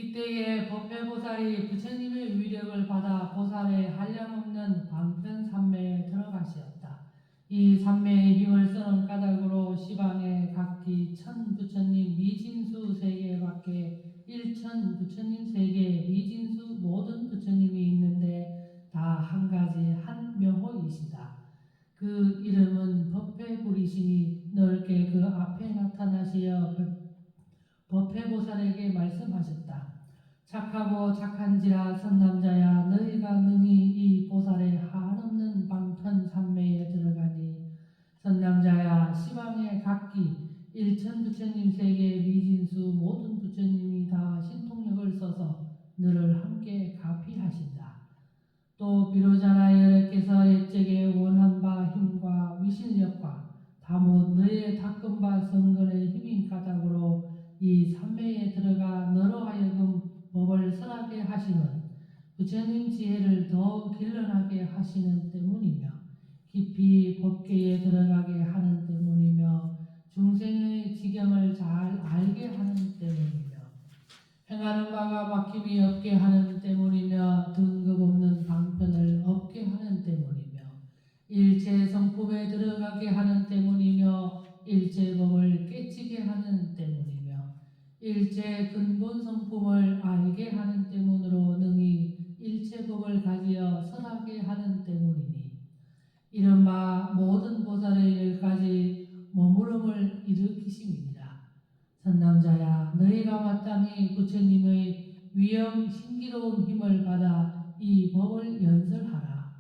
이때에 법회보살이 부처님의 위력을 받아 보살의 한량없는 방편삼매에 들어가시었다. 이 삼매의 힘을 쓰는 까닭으로 시방에 각기 천부처님 미진수 세계 밖에 일천부처님 세계 미진수 모든 부처님이 있는데 다 한 가지 한 명호이시다. 그 이름은 법회부리시니 넓게 그 앞에 나타나시어 법회보살에게 말씀하셨다. 착하고 착한지라 선남자야, 너희가 능히 이 보살의 한없는 방편삼매에 들어가니 선남자야, 시방의 각기 일천부처님 세계 미진수 모든 부처님이 다 신통력을 써서 너를 함께 가피하신다. 또 비로자나 여러께서 옛적에 원한 바 힘과 위실력과 다못 너의 닦은 바 성근의 힘인 까닭으로 이 삼매에 들어가 너로 하여금 법을 설하게 하시는 부처님 지혜를 더 길러나게 하시는 때문이며 깊이 법계에 들어가게 하는 때문이며 중생의 지경을 잘 알게 하는 때문이며 행하는 바가 막힘이 없게 하는 때문이며 등급 없는 방편을 없게 하는 때문이며 일체 성품에 들어가게 하는 때문이며 일체 법을 깨치게 하는 때문이며 일체 근본 성품을 알게 하는 때문으로 능히 일체 법을 가지어 설하게 하는 때문이니 이른바 모든 보살의 10가지 머무름을 일으키심이니라. 선남자야, 너희가 마땅히 부처님의 위엄 신기로운 힘을 받아 이 법을 연설하라.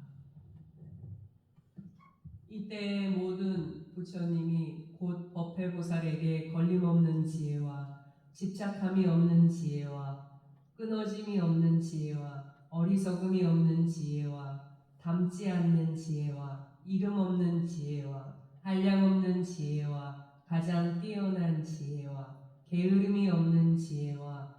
이때 모든 부처님이 곧 법회보살에게 걸림없는 지혜와 집착함이 없는 지혜와 끊어짐이 없는 지혜와 어리석음이 없는 지혜와 닮지 않는 지혜와 이름 없는 지혜와 한량 없는 지혜와 가장 뛰어난 지혜와 게으름이 없는 지혜와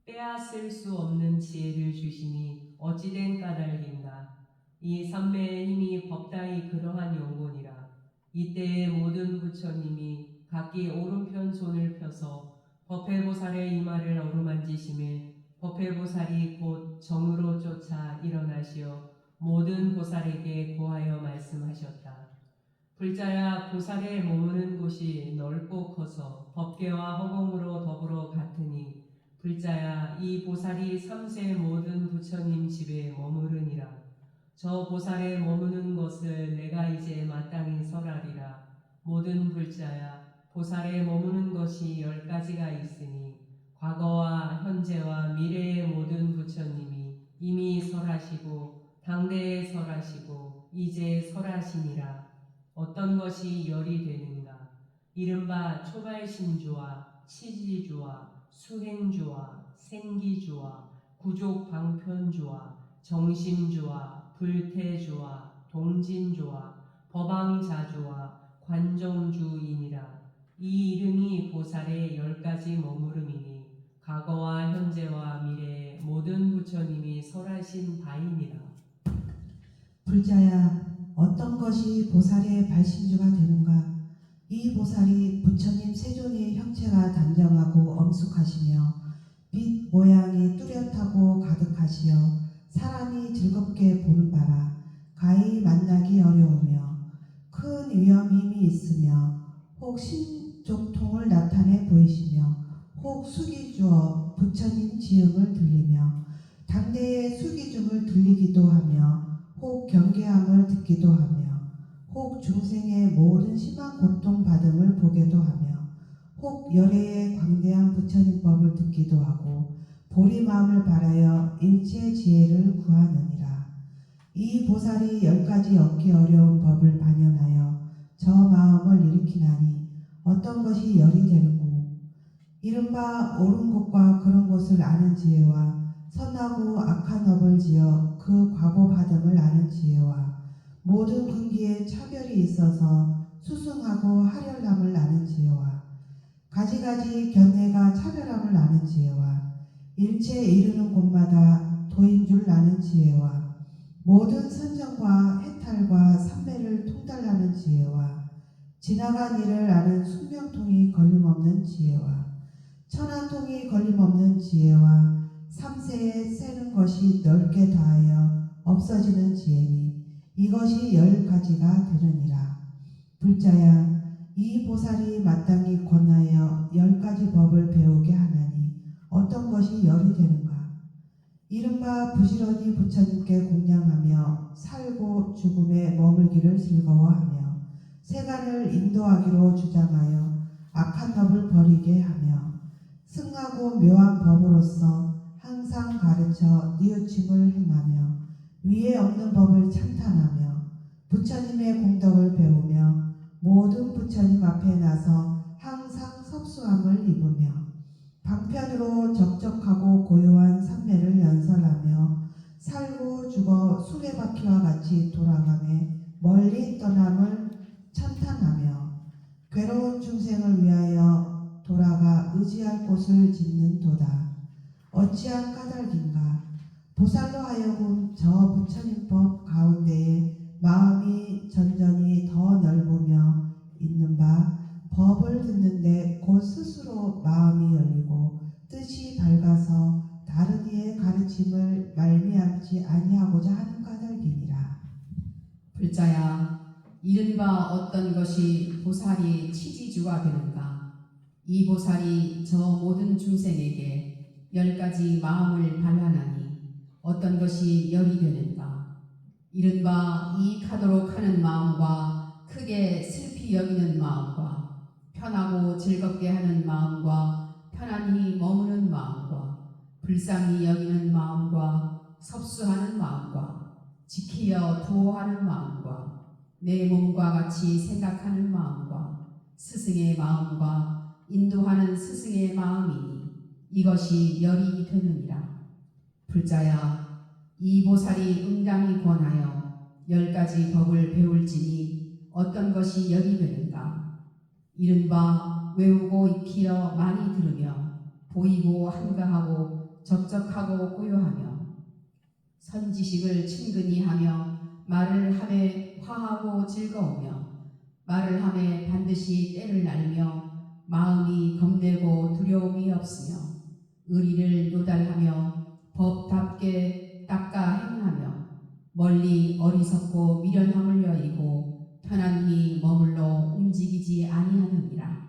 빼앗을 수 없는 지혜를 주시니 어찌된 까닭인가. 이 삼매의 힘이 법당이 그러한 영혼이라. 이때의 모든 부처님이 각기 오른편 손을 펴서 법회보살의 이마를 어루만지시며 법회보살이 곧 정으로 쫓아 일어나시어 모든 보살에게 고하여 말씀하셨다. 불자야, 보살의 머무는 곳이 넓고 커서 법계와 허공으로 더불어 같으니 불자야, 이 보살이 삼세 모든 부처님 집에 머무르니라. 저 보살의 머무는 것을 내가 이제 마땅히 설하리라. 모든 불자야, 보살의 머무는 것이 10가지가 있으니 과거와 현재와 미래의 모든 부처님이 이미 설하시고 당대에 설하시고 이제 설하시니라. 어떤 것이 열이 되는가? 이른바 초발신주와 치지주와 수행주와 생기주와 구족방편주와 정심주와 불태주와 동진주와 법왕자주와 관정주이니라. 이 이름이 보살의 10가지 머무름이니 과거와 현재와 미래의 모든 부처님이 설하신 바이니라. 불자야, 어떤 것이 보살의 발신주가 되는가? 이 보살이 부처님 세존의 형체가 단정하고 엄숙하시며 빛 모양이 뚜렷하고 가득하시어 사람이 즐겁게 보는 바라 가히 만나기 어려우며 큰 위엄힘이 있으며 혹 신족통을 나타내 보이시며 혹 수기주어 부처님 지음을 들리며 당대의 수기중을 들리기도 하며 혹 경계함을 듣기도 하며 혹 중생의 모든 심한 고통받음을 보게도 하며 혹 열애의 광대한 부처님 법을 듣기도 하고 보리 마음을 바라여 일체 지혜를 구하느니라. 이 보살이 10가지 얻기 어려운 법을 반연하여 저 마음을 일으키나니 어떤 것이 열이 되는고 이른바 옳은 것과 그런 것을 아는 지혜와 선하고 악한 업을 지어 그 과보 받음을 아는 지혜와 모든 근기에 차별이 있어서 수승하고 하렬함을 아는 지혜와 가지가지 견해가 차별함을 아는 지혜와 일체 이르는 곳마다 도인 줄 아는 지혜와 모든 선정과 해탈과 삼매를 통달하는 지혜와 지나간 일을 아는 숙명통이 걸림없는 지혜와 천하통이 걸림없는 지혜와 것이 넓게 다하여 없어지는 지혜니 이것이 10가지가 되느니라. 불자야, 이 보살이 마땅히 권하여 10가지 법을 배우게 하나니 어떤 것이 열이 되는가? 이른바 부지런히 부처님께 공양하며 살고 죽음에 머물기를 즐거워하며 세간을 인도하기로 주장하여 악한 법을 버리게 하며 승하고 묘한 법으로서 항상 가르쳐 뉘우침을 행하며 위에 없는 법을 찬탄하며 부처님의 공덕을 배우며 모든 부처님 앞에 나서 항상 섭수함을 입으며 방편으로 적적하고 고요한 삼매를 연설하며 살고 죽어 수레바퀴와 같이 돌아가며 멀리 떠남을 찬탄하며 괴로운 중생을 위하여 돌아가 의지할 곳을 짓는 도다. 어찌한 까닭인가? 보살로 하여금 저 부처님법 가운데에 마음이 전전히 더 넓으며 있는 바 법을 듣는데 곧 스스로 마음이 열리고 뜻이 밝아서 다른 이의 가르침을 말미암지 아니하고자 하는 까닭이니라. 불자야, 이른바 어떤 것이 보살이 치지주가 되는가? 이 보살이 저 모든 중생에게 10가지 마음을 발하나니 어떤 것이 열이 되는가? 이른바 이익하도록 하는 마음과 크게 슬피 여기는 마음과 편하고 즐겁게 하는 마음과 편안히 머무는 마음과 불쌍히 여기는 마음과 섭수하는 마음과 지키려 도하는 마음과 내 몸과 같이 생각하는 마음과 스승의 마음과 인도하는 스승의 마음이니 이것이 열이 되느니라. 불자야, 이 보살이 응당히 권하여 10가지 법을 배울지니 어떤 것이 열이 되는가? 이른바 외우고 익히어 많이 들으며 보이고 한가하고 적적하고 고요하며 선지식을 친근히 하며 말을 함에 화하고 즐거우며 말을 함에 반드시 때를 알며 마음이 겁내고 두려움이 없으며 의리를 요달하며 법답게 닦아 행하며 멀리 어리석고 미련함을 여의고 편안히 머물러 움직이지 아니하느니라.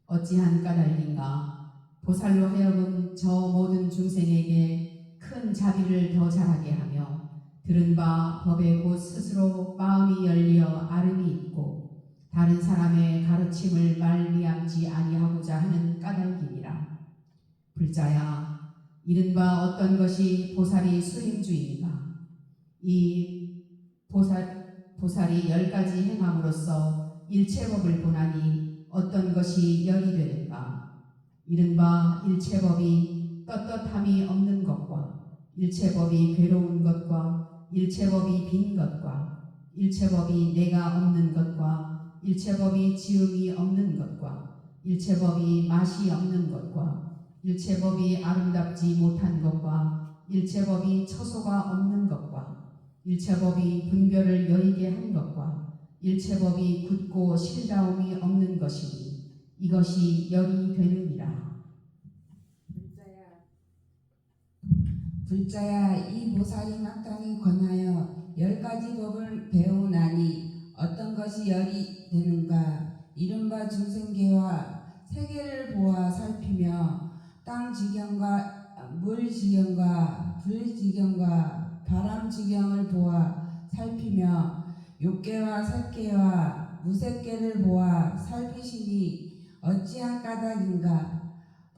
어찌한 까닭인가? 보살로 하여금 저 모든 중생에게 큰 자비를 더 잘하게 하며 들은 바 법에 곧 스스로 마음이 열리어 아름이 있고 다른 사람의 가르침을 말미암지 아니하고자 하는 까닭이니라. 불자야, 이른바 어떤 것이 보살이 수행주인가? 이 보살이 10가지 행함으로써 일체법을 보나니 어떤 것이 열이 되는가? 이른바 일체법이 떳떳함이 없는 것과 일체법이 괴로운 것과 일체법이 빈 것과 일체법이 내가 없는 것과 일체법이 지음이 없는 것과 일체법이 맛이 없는 것과 일체법이 아름답지 못한 것과 일체법이 처소가 없는 것과 일체법이 분별을 여의게 한 것과 일체법이 굳고 실다움이 없는 것이니 이것이 열이 되느니라. 불자야, 이 보살이 마땅히 권하여 10가지 법을 배우나니 어떤 것이 열이 되는가? 이른바 중생계와 세계를 보아 살피며 땅 지경과 물 지경과 불 지경과 바람 지경을 보아 살피며 욕계와 색계와 무색계를 보아 살피시니 어찌한 까닭인가?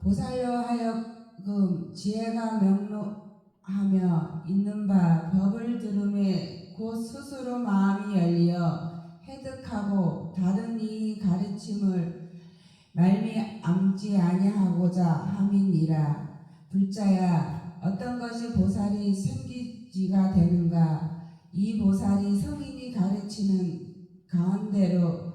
보살로 하여금 지혜가 명로하며 있는 바 법을 들음에 곧 스스로 마음이 열려 해득하고 다른 이의 가르침을 말미암지 아니하고자 함이니라. 불자야, 어떤 것이 보살이 생기지가 되는가? 이 보살이 성인이 가르치는 가운데로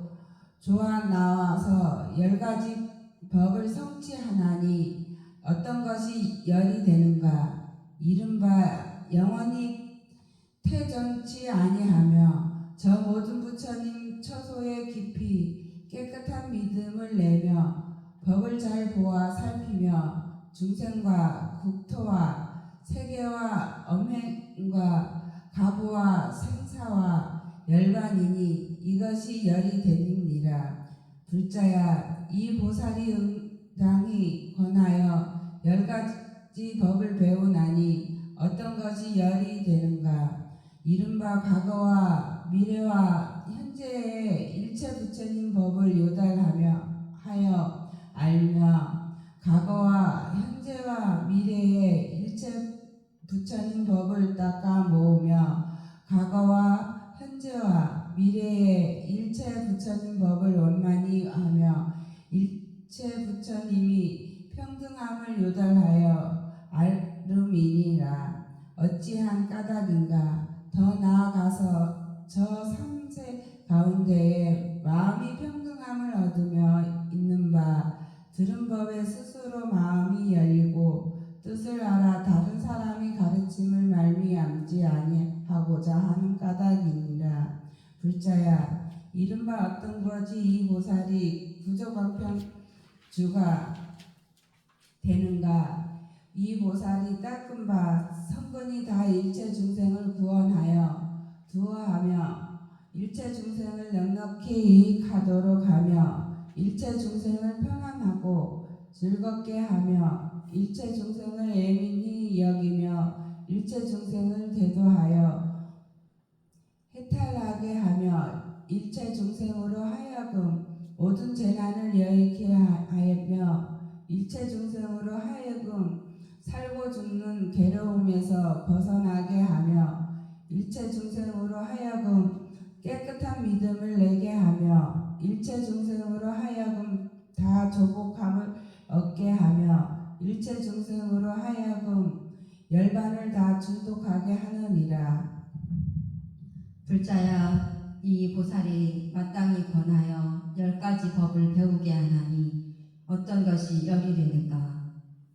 조아 나와서 10가지 법을 성취하나니 어떤 것이 열이 되는가? 이른바 영원히 퇴전치 아니하며 저 모든 부처님 처소에 깊이 깨끗한 믿음을 내며 법을 잘 보아 살피며 중생과 국토와 세계와 엄행과 가보와 생사와 열반이니 이것이 열이 되느니라. 불자야, 이 보살이 응당히 권하여 10가지 법을 배우나니 어떤 것이 열이 되는가? 이른바 과거와 미래와 현재의 일체 부처님 법을 하여 알며 과거와 현재와 미래의 일체 부처님 법을 닦아 모으며 과거와 현재와 미래의 일체 부처님 법을 원만히 하며 일체 부처님이 평등함을 요달하여 알음이니라. 어찌한 까닭인가? 더 나아가서 저 삼세 가운데에 마음이 평등함을 얻으며 있는 바 들은 법에 스스로 마음이 열리고 뜻을 알아 다른 사람이 가르침을 말미암지 아니하고자 하는 까닭이니라. 불자야, 이른바 어떤 것이 이 보살이 구조방편주가 되는가? 이 보살이 닦은 바 성근이 다 일체 중생을 구원하여 두어하며 일체 중생을 넉넉히 이익하도록 하며 일체 중생을 편안하고 즐겁게 하며 일체 중생을 예민히 여기며 일체 중생을 대도하여 해탈하게 하며 일체 중생으로 하여금 모든 재난을 여의게 하며 일체 중생으로 하여금 살고 죽는 괴로움에서 벗어나게 하며 일체 중생으로 하여금 깨끗한 믿음을 내게 하며 일체 중생으로 하여금 다 조복함을 얻게 하며 일체 중생으로 하여금 열반을 다 중독하게 하느니라. 불자야, 이 보살이 마땅히 권하여 10가지 법을 배우게 하나니 어떤 것이 열이 되는가?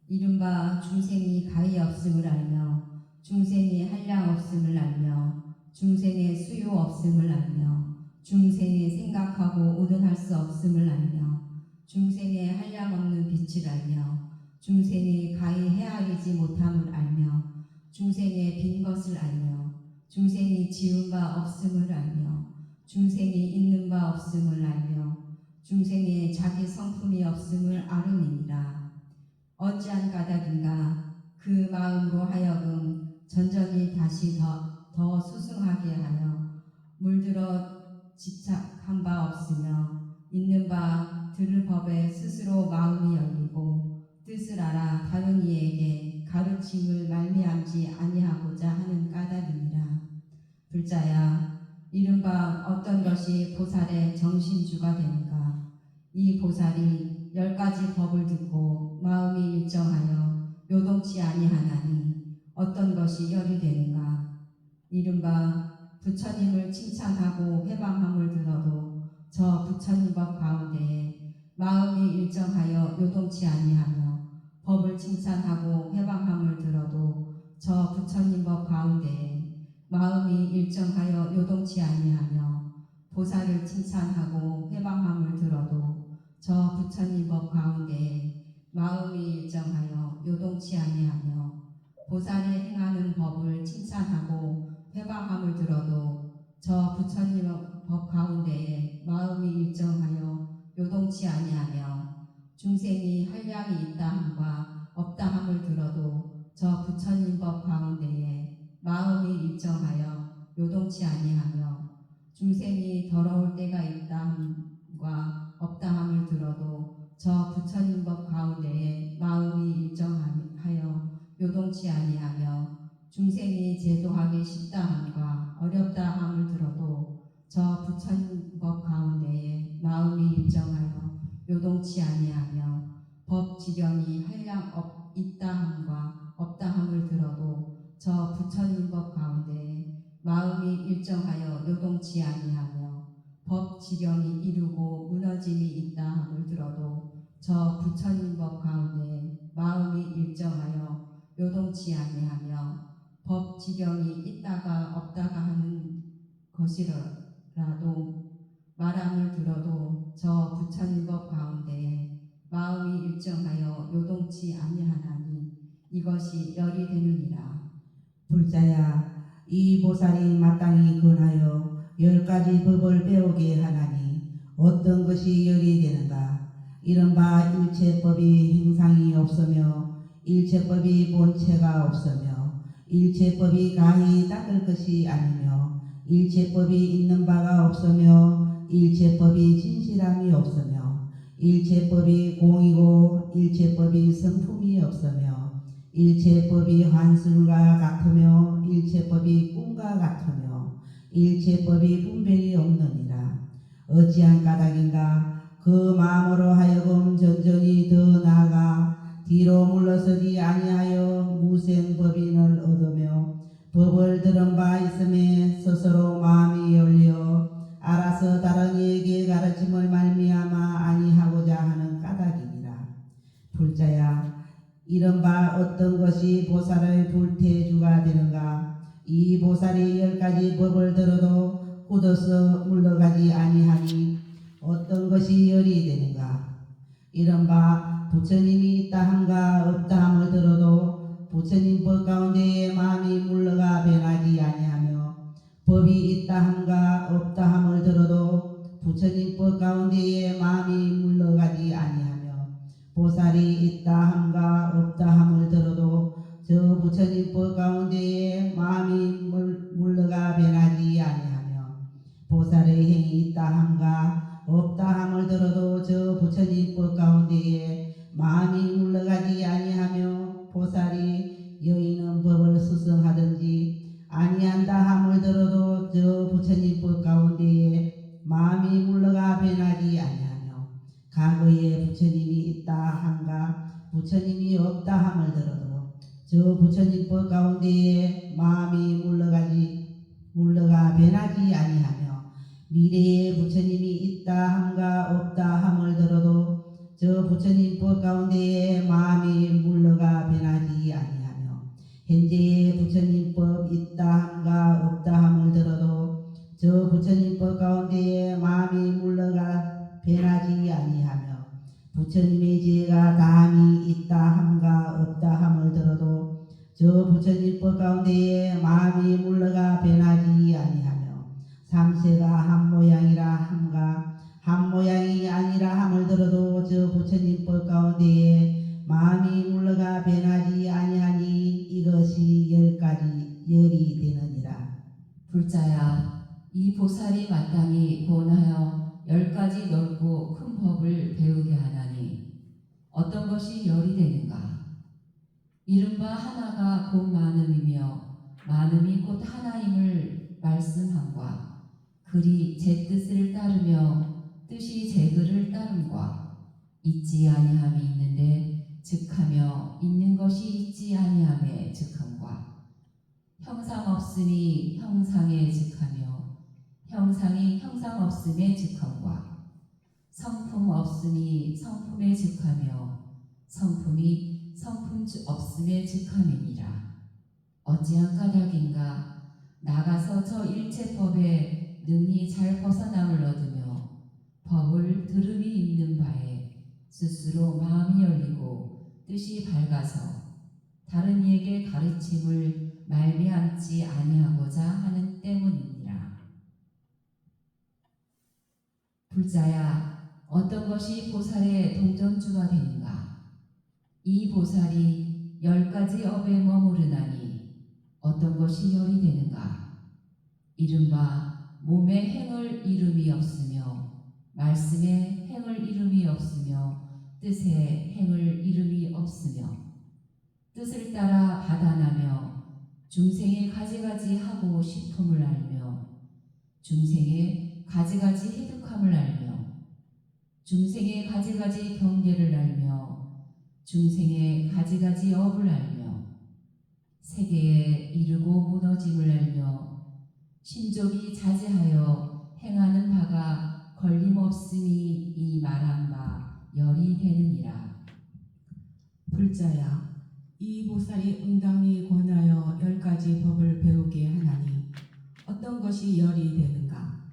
이른바 중생이 가히 없음을 알며 중생이 한량 없음을 알며 중생의 수요 없음을 알며 중생이 생각하고 오든할 수 없음을 알며 중생의 한량 없는 빛을 알며 중생이 가히 헤아리지 못함을 알며 중생의 빈 것을 알며 중생이 지은 바 없음을 알며 중생이 있는 바 없음을 알며 중생의 자기 성품이 없음을 아름이니라. 어찌한 까닭인가? 그 마음으로 하여금 전전이 다시 더 수승하게 하여 물들어 집착한 바 없으며 있는 바 들을 법에 스스로 마음이 열리고 뜻을 알아 다른 이에게 가르침을 말미암지 아니하고자 하는 까닭이니라. 불자야, 이른바 어떤 것이 보살의 정신주가 되는가? 이 보살이 10가지 법을 듣고 마음이 일정하여 요동치 아니하나니 어떤 것이 열이 되는가? 이른바 부처님을 칭찬하고 회방함을 들어도 저 부처님 법 가운데에 마음이 일정하여 요동치 아니하며 법을 칭찬하고 회방함을 들어도 저 부처님 법 가운데에 마음이 일정하여 요동치 아니하며 보살을 칭찬하고 회방함을 들어도 저 부처님 법 가운데에 마음이 일정하여 요동치 아니하며 보살이 행하는 법을 칭찬하고 회방함을 들어도 저 부처님 법 가운데에 마음이 일정하여 요동치 아니하며 중생이 한량이 있다 함과 없다 함을 들어도 저 부처님 법 가운데에 마음이 일정하여 요동치 아니하며 중생이 더러울 때가 있다 함과 없다 함을 들어도 저 부처님 법 가운데에 마음이 일정하여 요동치 아니하며 중생이 제도하기 쉽다 함과 어렵다 함을 들어도 저 부처님 법 가운데에 마음이 일정하여 요동치 아니하며 법 지경이 한량 있다 함과 없다 함을 들어도 저 부처님 법 가운데에 마음이 일정하여 요동치 아니하며 법 지경이 이루고 무너짐이 있다 함을 들어도 저 부처님 법 가운데에 마음이 일정하여 요동치 아니하며 법 지경이 있다가 없다가 하는 것이라도 말함을 들어도 저 부처님 법 가운데에 마음이 일정하여 요동치 아니하나니 이것이 열이 되느니라. 불자야, 이 보살이 마땅히 권하여 10가지 법을 배우게 하나니 어떤 것이 열이 되는가? 이른바 일체법이 행상이 없으며 일체법이 본체가 없으며 일체법이 가히 닦을 것이 아니며 일체법이 있는 바가 없으며 일체법이 진실함이 없으며 일체법이 공이고 일체법이 성품이 없으며 일체법이 환술과 같으며 일체법이 꿈과 같으며 일체법이 분별이 없느니라. 어찌한 까닭인가? 그 마음으로 하여금 전전히 더 나아가 뒤로 물러서지 아니하여 무생법인을 얻으며 법을 들은 바 있음에 스스로 마음이 열려 알아서 다른 이에게 가르침을 말미암아 아니하고자 하는 까닭이니라. 불자야, 이른바 어떤 것이 보살의 불태주가 되는가? 이 보살이 10가지 법을 들어도 굳어서 물러가지 아니하니 어떤 것이 열이 되는가? 이른바 부처님이 있다 함과 없다 함을 들어도 부처님 법 가운데에 마음이 물러가 변하지 아니하며 법이 있다 함과 없다 함을 들어도 부처님 법 가운데에 마음이 물러가지 아니하며 보살이 있다 함과 없다 함을 들어도 저 부처님 법 가운데에 마음이 물러가 변하지 아니하며 보살의 행이 있다 함과 없다 함을 들어도 저 부처님 법 가운데에 마음이 물러가지 아니하며 보살이 여인은 법을 수성하든지 아니한다 함을 들어도 저 부처님 법 가운데에 마음이 물러가 변하지 아니하며 과거에 부처님이 있다 함과 부처님이 없다 함을 들어도 저 부처님 법 가운데에 마음이 물러가 변하지 아니하며 미래에 부처님이 있다 함과 없다 함을 들어도 저 부처님 법 가운데에 마음이 물러가 변하지 아니하며 현재의 부처님 법 있다 함과 없다 함을 들어도 저 부처님 법 가운데에 마음이 물러가 변하지 아니하며 부처님의 지혜가 다함이 있다 함과 없다 함을 들어도 저 부처님 법 가운데에 마음이 물러가 변하지 아니하며 삼세가 한 모양이라 함과 한 모양이 아니라 함을 들어도 저 부처님 법 가운데에 마음이 물러가 변하지 아니하니 이것이 10가지 열이 되느니라. 불자야, 이 보살이 마땅히 권하여 10가지 넓고 큰 법을 배우게 하나니 어떤 것이 열이 되는가? 이른바 하나가 곧 많음이며 많음이 곧 하나임을 말씀함과 글이 제 뜻을 따르며 뜻이 제 글을 따름과 있지 아니함이 있는데 즉하며 있는 것이 있지 아니함에 즉함과 형상 없으니 형상에 즉하며 형상이 형상 없음에 즉함과 성품 없으니 성품에 즉하며 성품이 성품 없음에 즉함이니라. 어찌한 까닭인가? 나가서 저 일체법에 능히 잘 벗어남을 얻으며 법을 들음이 있는 바에 스스로 마음이 열리고 뜻이 밝아서 다른 이에게 가르침을 말미암지 아니하고자 하는 때문이니라. 불자야, 어떤 것이 보살의 동정주가 되는가? 이 보살이 10가지 업에 머무르나니 어떤 것이 열이 되는가? 이른바 몸에 행을 이름이 없으며 말씀에 행을 이름이 없으며 뜻에 행을 이름이 없으며 뜻을 따라 받아나며 중생의 가지가지 하고 싶음을 알며 중생의 가지가지 해득함을 알며 중생의 가지가지 경계를 알며 중생의 가지가지 업을 알며 세계에 이르고 무너짐을 알며 신족이 자제하여 행하는 바가 걸림없음이 이 말한 바 열이 되느니라. 불자야, 이 보살이 응당히 권하여 10가지 법을 배우게 하나니 어떤 것이 열이 되는가?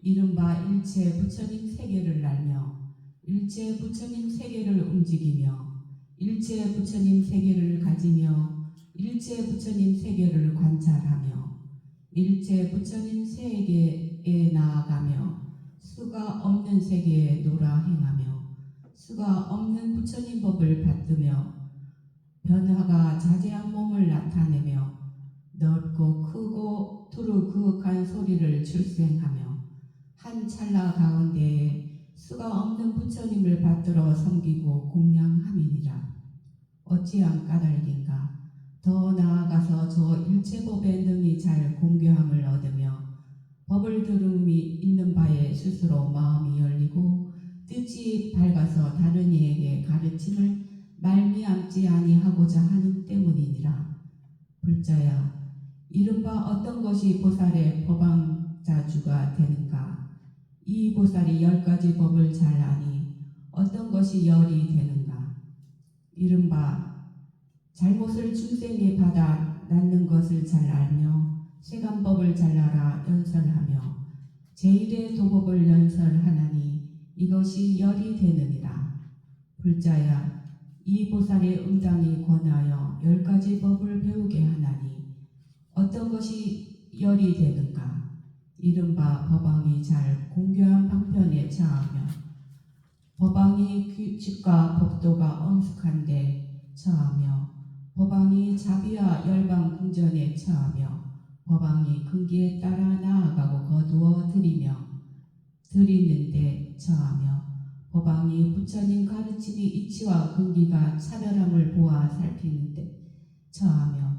이른바 일체 부처님 세계를 알며 일체 부처님 세계를 움직이며 일체 부처님 세계를 가지며 일체 부처님 세계를 관찰하며 일체 부처님 세계에 나아가며 수가 없는 세계에 놀아 행하며 수가 없는 부처님 법을 받들며 변화가 자제한 몸을 나타내며 넓고 크고 두루 그윽한 소리를 출생하며 한 찰나 가운데에 수가 없는 부처님을 받들어 섬기고 공양함이니라. 어찌한 까닭인가? 더 나아가서 저 일체법에 능히 잘 공교함을 얻으며 법을 들음이 있는 바에 스스로 마음이 열리고 뜻이 밝아서 다른 이에게 가르침을 말미암지 아니하고자 하는 때문이니라. 불자야, 이른바 어떤 것이 보살의 법왕자주가 되는가? 이 보살이 10가지 법을 잘 아니 어떤 것이 열이 되는가? 이른바 잘못을 중생이 받아 낳는 것을 잘 알며 세간법을 잘 알아 연설하며 제1의 도법을 연설하나니 이것이 열이 되느니라. 불자야, 이 보살이 응당히 권하여 10가지 법을 배우게 하나니 어떤 것이 열이 되는가? 이른바 법왕이 잘 공교한 방편에 처하며 법왕이 규칙과 법도가 엄숙한데 처하며 법왕이 자비와 열방 궁전에 처하며 법왕이 근기에 따라 나아가고 거두어 드리는데 처하며 법왕이 부처님 가르침이 이치와 근기가 차별함을 보아 살피는데 처하며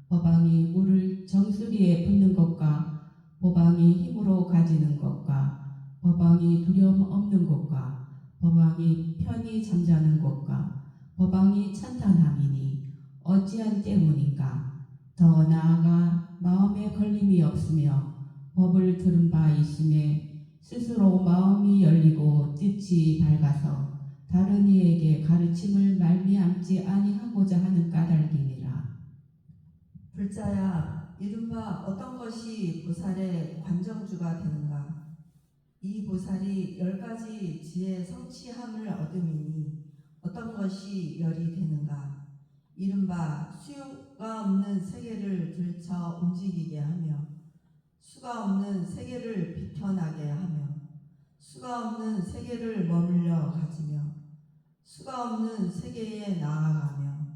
법왕이 물을 정수리에 붓는 것과 법왕이 힘으로 가지는 것과 법왕이 두려움 없는 것과 법왕이 편히 잠자는 것과 법왕이 찬탄함이니 어찌한 때문인가? 더 나아가 마음에 걸림이 없으며 법을 들은 바 있음에 스스로 마음이 열리고 뜻이 밝아서 다른 이에게 가르침을 말미암지 아니하고자 하는 까닭이니라. 불자야, 이른바 어떤 것이 보살의 관정주가 되는가? 이 보살이 10가지 지혜 성취함을 얻음이니 어떤 것이 열이 되는가? 이른바 수요가 없는 세계를 들쳐 움직이게 하며 수가 없는 세계를 비편하게 하며 수가 없는 세계를 머물러 가지며 수가 없는 세계에 나아가며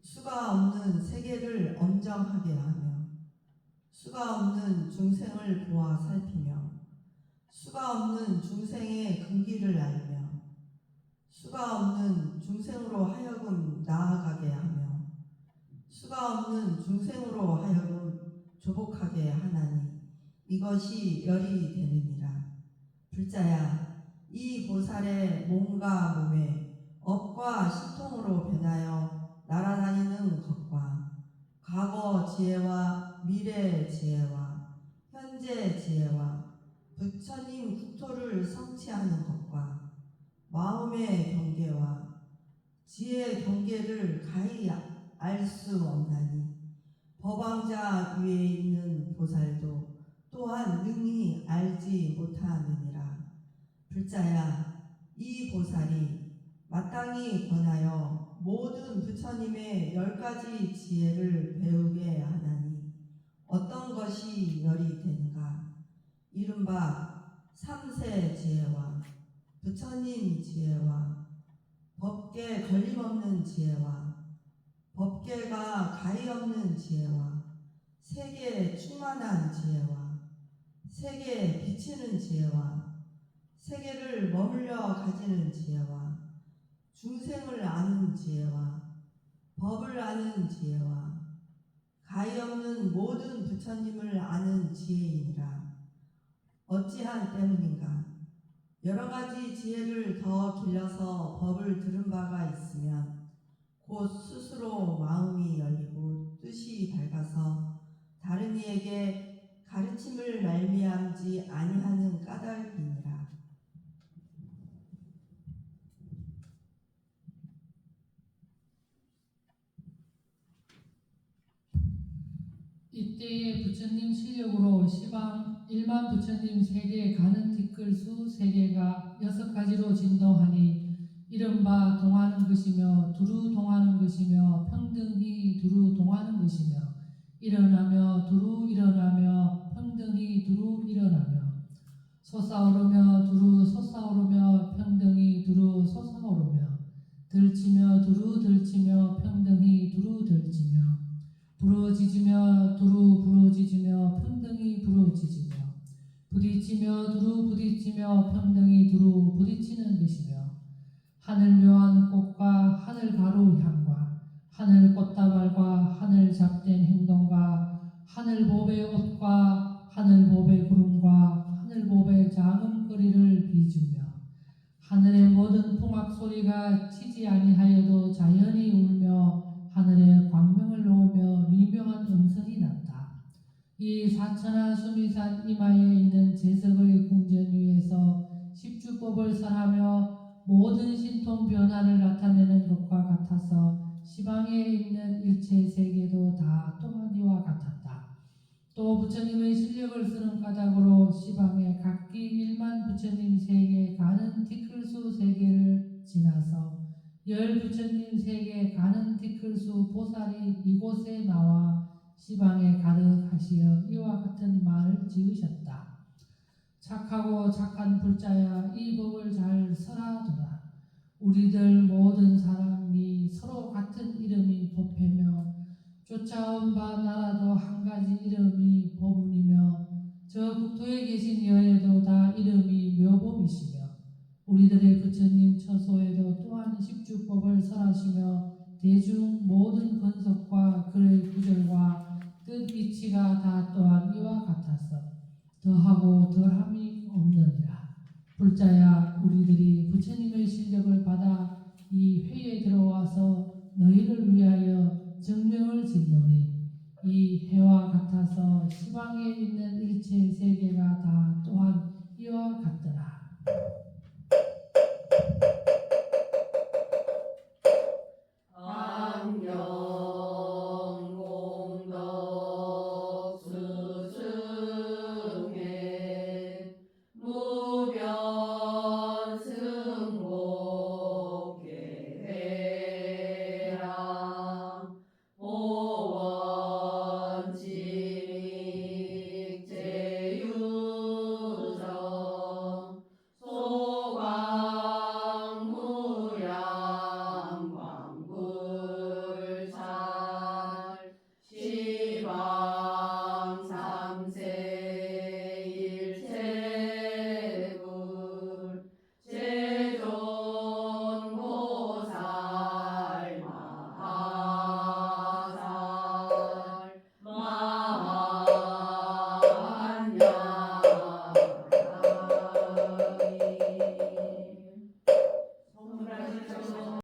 수가 없는 세계를 엄정하게 하며 수가 없는 중생을 보아 살피며 수가 없는 중생의 근기를 알며 수가 없는 중생으로 하여금 나아가게 하며 수가 없는 중생으로 하여금 조복하게 하나니 이것이 열이 되느니라. 불자야, 이 보살의 몸과 몸에 업과 신통으로 변하여 날아다니는 것과 과거 지혜와 미래 지혜와 현재 지혜와 부처님 국토를 성취하는 것과 마음의 경계와 지혜의 경계를 가히 알 수 없나니 법왕자 위에 있는 보살도 또한 능히 알지 못하느니라. 불자야, 이 보살이 마땅히 권하여 모든 부처님의 10가지 지혜를 배우게 하나니 어떤 것이 열이 되는가? 이른바 삼세 지혜와 부처님 지혜와 법계 걸림없는 지혜와 법계가 가히 없는 지혜와 세계에 충만한 지혜와 세계에 비치는 지혜와 세계를 머물러 가지는 지혜와 중생을 아는 지혜와 법을 아는 지혜와 가히 없는 모든 부처님을 아는 지혜이니라. 어찌한 때문인가? 여러 가지 지혜를 더 길러서 법을 들은 바가 있으면 곧 스스로 마음이 열리고 뜻이 밝아서 다른 이에게 가르침을 말미암지 아니하는 까닭이니라. 이때의 부처님 실력으로 시방 1만 부처님 세계에 가는 티끌수 세계가 6가지로 진동하니 이른바 동하는 것이며 두루 동하는 것이며 평등히 두루 동하는 것이며 일어나며 두루 일어나며 평등히 두루 일어나며 솟아오르며 두루 솟아오르며 평등히 두루 솟아오르며 들치며 두루 들치며 평등히 두루 들치며 부러지지며 두루 부러지지며 평등히 부러지지며 부딪히며 두루 부딪히며 평등히 두루 부딪히는 것이며 하늘 묘한 꽃과 하늘 가루 향과 하늘 꽃다발과 하늘 잡된 행동과 하늘 보배 옷과 하늘 보배 구름과 하늘 보배 작은 거리를 비주며 하늘의 모든 풍악 소리가 치지 아니하여도 자연히 울며 하늘에 광명을 놓으며 미묘한 음성이 났다. 이 사천하 수미산 이마에 있는 제석의 궁전 위에서 십주법을 설하며 모든 신통 변화를 나타내는 것과 같아서 시방에 있는 일체 세계도 다 또한 이와 같았다. 또 부처님의 실력을 쓰는 까닭으로 시방에 각기 1만 부처님 세계 가는 티끌수 세계를 지나서 10 부처님 세계 가는 티끌수 보살이 이곳에 나와 시방에 가득하시어 이와 같은 말을 지으셨다. 착하고 착한 불자야, 이 법을 잘 설하도다. 우리들 모든 사람이 서로 같은 이름이 법회며 쫓아온 바 나라도 한 가지 이름이 법운이며 저 국토에 계신 여에도 다 이름이 묘법이시며 우리들의 부처님 처소에도 또한 십주법을 설하시며 대중 모든 건석과 글의 구절과 뜻 이치가 다 또한 이와 같아서 더하고 덜함이 없느니라. 불자야, 우리들이 부처님의 실력을 받아 이 회에 들어와서 너희를 위하여 정명을 짓노니 이 해와 같아서 시방에 있는 일체 세계가 다 또한